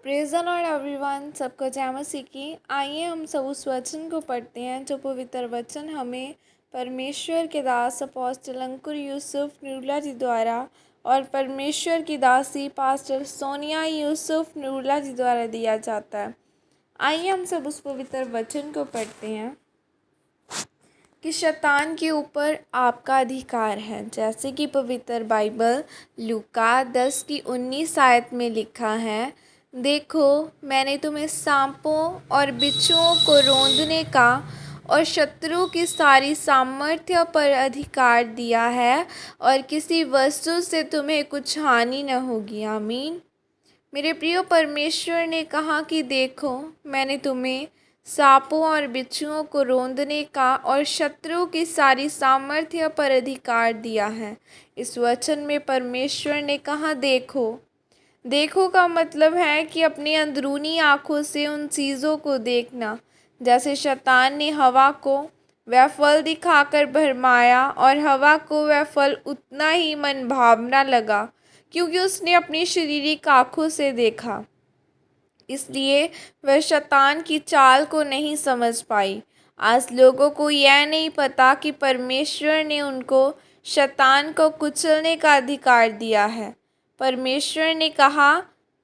Praise the Lord everyone. सबको जय मसीह की। आइए हम सब उस वचन को पढ़ते हैं जो पवित्र वचन हमें परमेश्वर के दास अपोस्टल अंकुर यूसुफ नूरुल्लाह जी द्वारा और परमेश्वर की दासी पास्टर सोनिया यूसुफ नूरुल्लाह जी द्वारा दिया जाता है। आइए हम सब उस पवित्र वचन को पढ़ते हैं कि शैतान के ऊपर आपका अधिकार है। जैसे कि पवित्र बाइबल लूका 10:19 आयत में लिखा है, देखो मैंने तुम्हें सांपों और बिच्छुओं को रौंदने का और शत्रु की सारी सामर्थ्य पर अधिकार दिया है और किसी वस्तु से तुम्हें कुछ हानि न होगी। आमीन। मेरे प्रिय परमेश्वर ने कहा कि देखो मैंने तुम्हें सांपों और बिच्छुओं को रौंदने का और शत्रु की सारी सामर्थ्य पर अधिकार दिया है। इस वचन में परमेश्वर ने कहा देखो। देखो का मतलब है कि अपनी अंदरूनी आँखों से उन चीज़ों को देखना। जैसे शैतान ने हवा को वह फल दिखाकर भरमाया और हवा को वह फल उतना ही मनभावना लगा क्योंकि उसने अपनी शारीरिक आँखों से देखा, इसलिए वह शैतान की चाल को नहीं समझ पाई। आज लोगों को यह नहीं पता कि परमेश्वर ने उनको शैतान को कुचलने का अधिकार दिया है। परमेश्वर ने कहा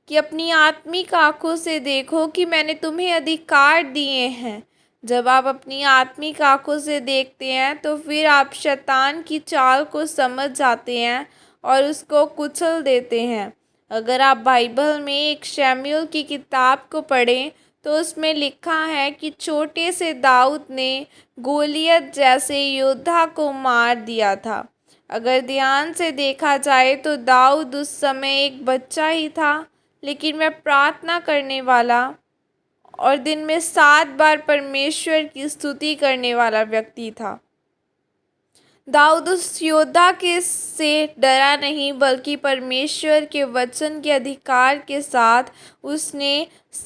कि अपनी आत्मिक आँखों से देखो कि मैंने तुम्हें अधिकार दिए हैं। जब आप अपनी आत्मिक आँखों से देखते हैं तो फिर आप शैतान की चाल को समझ जाते हैं और उसको कुचल देते हैं। अगर आप बाइबल में एक शमूएल की किताब को पढ़ें तो उसमें लिखा है कि छोटे से दाऊद ने गोलियत जैसे योद्धा को मार दिया था। अगर ध्यान से देखा जाए तो दाऊद उस समय एक बच्चा ही था, लेकिन वह प्रार्थना करने वाला और दिन में 7 बार परमेश्वर की स्तुति करने वाला व्यक्ति था। दाऊद उस योद्धा के से डरा नहीं, बल्कि परमेश्वर के वचन के अधिकार के साथ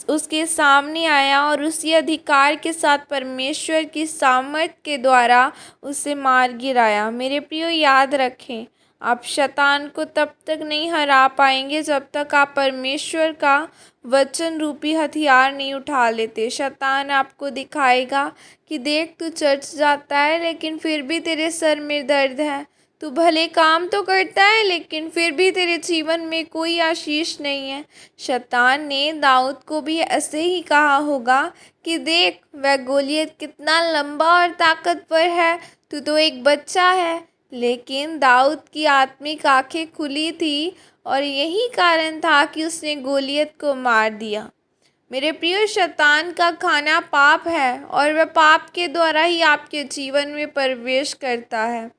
उसके सामने आया और उसी अधिकार के साथ परमेश्वर की सामर्थ के द्वारा उसे मार गिराया। मेरे प्रियो, याद रखें, आप शैतान को तब तक नहीं हरा पाएंगे जब तक आप परमेश्वर का वचन रूपी हथियार नहीं उठा लेते। शैतान आपको दिखाएगा कि देख तू चर्च जाता है लेकिन फिर भी तेरे सर में दर्द है, तू भले काम तो करता है लेकिन फिर भी तेरे जीवन में कोई आशीष नहीं है। शैतान ने दाऊद को भी ऐसे ही कहा होगा कि देख वह गोलियत कितना लंबा और ताकतवर है, तू तो एक बच्चा है। लेकिन दाऊद की आत्मिक आंखें खुली थी और यही कारण था कि उसने गोलियत को मार दिया। मेरे प्रिय, शैतान का खाना पाप है और वह पाप के द्वारा ही आपके जीवन में प्रवेश करता है।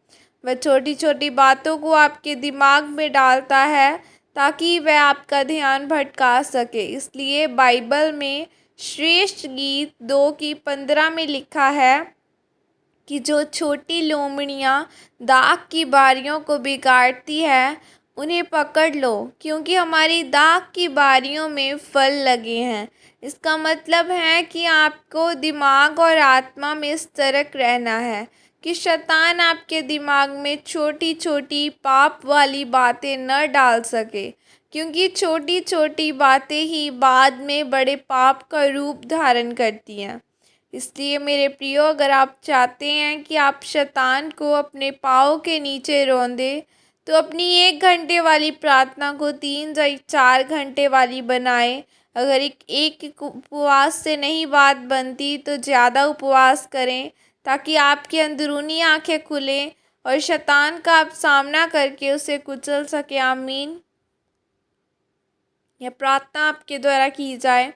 वह छोटी छोटी बातों को आपके दिमाग में डालता है ताकि वह आपका ध्यान भटका सके। इसलिए बाइबल में श्रेष्ठ गीत 2:15 में लिखा है कि जो छोटी लोमड़ियाँ दाख की बारियों को बिगाड़ती है उन्हें पकड़ लो, क्योंकि हमारी दाख की बारियों में फल लगे हैं। इसका मतलब है कि आपको दिमाग और आत्मा में सतर्क रहना है कि शैतान आपके दिमाग में छोटी छोटी पाप वाली बातें न डाल सके, क्योंकि छोटी छोटी बातें ही बाद में बड़े पाप का रूप धारण करती हैं। इसलिए मेरे प्रियो, अगर आप चाहते हैं कि आप शैतान को अपने पाँव के नीचे रौंदे तो अपनी 1 घंटे वाली प्रार्थना को 3 या 4 घंटे वाली बनाएं। अगर एक उपवास से नहीं बात बनती तो ज़्यादा उपवास करें ताकि आपकी अंदरूनी आंखें खुलें और शैतान का आप सामना करके उसे कुचल सके। आमीन। यह प्रार्थना आपके द्वारा की जाए।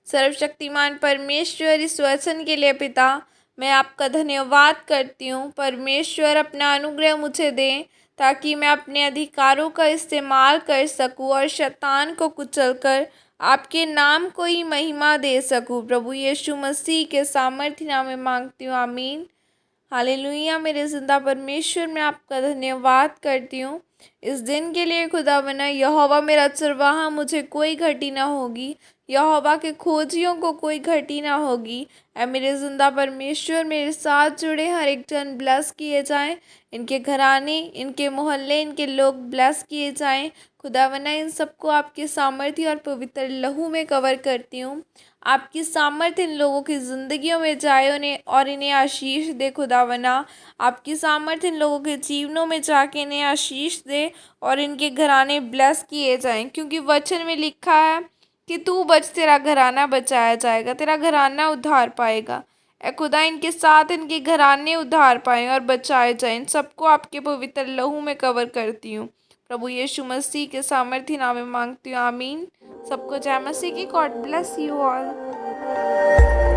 सर्वशक्तिमान परमेश्वर, इस वचन के लिए पिता मैं आपका धन्यवाद करती हूँ। परमेश्वर अपना अनुग्रह मुझे दें ताकि मैं अपने अधिकारों का इस्तेमाल कर सकूँ और शैतान को कुचलकर आपके नाम को ही महिमा दे सकूँ। प्रभु यीशु मसीह के सामर्थ्य नाम में मांगती हूँ। आमीन। हालेलुया। मेरे जिंदा परमेश्वर, मैं आपका धन्यवाद करती हूँ इस दिन के लिए। खुदावंद यहोवा मेरा चरवाहा, मुझे कोई घटी ना होगी। यहोवा के खोजियों को कोई घटी ना होगी। ऐ मेरे जिंदा परमेश्वर, मेरे साथ जुड़े हर एक जन ब्लेस किए जाएं, इनके घराने, इनके मोहल्ले, इनके लोग ब्लेस किए जाएं। खुदावंद इन सबको आपके सामर्थ्य और पवित्र लहू में कवर करती हूँ। आपकी सामर्थ्य इन लोगों की ज़िंदगियों में जाए उन्हें और इन्हें आशीष दे। खुदावंद आपकी सामर्थ्य इन लोगों के जीवनों में जाके इन्हें आशीष दे और इनके घराने ब्लेस किए जाएं, क्योंकि वचन में लिखा है कि तू बच, तेरा घराना बचाया जाएगा, तेरा घराना उद्धार पाएगा। ए खुदा, इनके साथ इनके घराने उद्धार पाएं और बचाए जाएं। इन सबको आपके पवित्र लहू में कवर करती हूँ। प्रभु यीशु मसीह के सामर्थ्य नाम में मांगती हूँ, आमीन। सबको जय मसीह की। God bless you all.